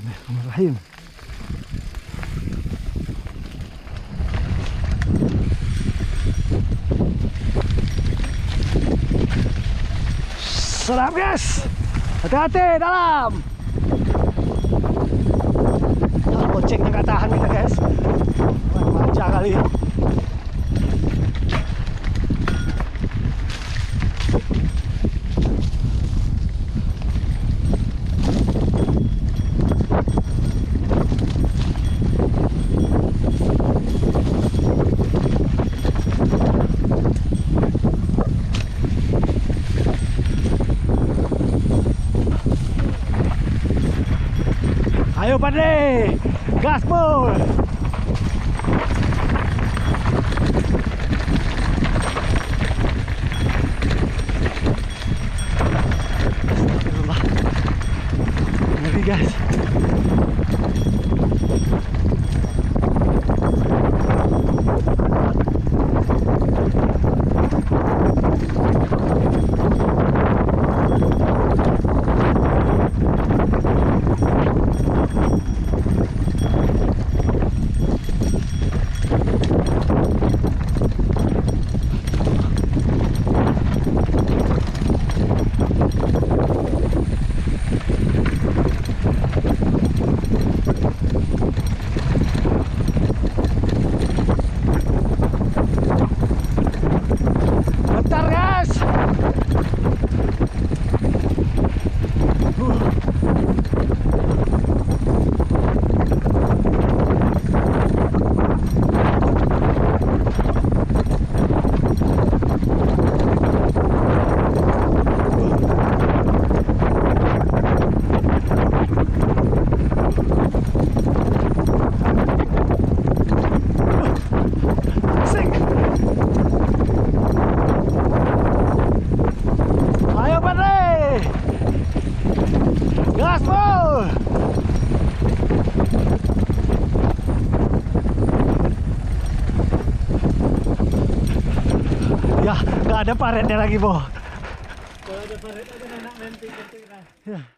Bismillahirrahmanirrahim. Selam guys, hati-hati dalam. Gocengnya nggak tahan kita guys, manja kali. Ayo Padre, gaspol. Astagfirullah. Ngeri guys. Ya, nggak ada paretnya lagi, Bo. Kalau ada paret ada enak nanti. Ya.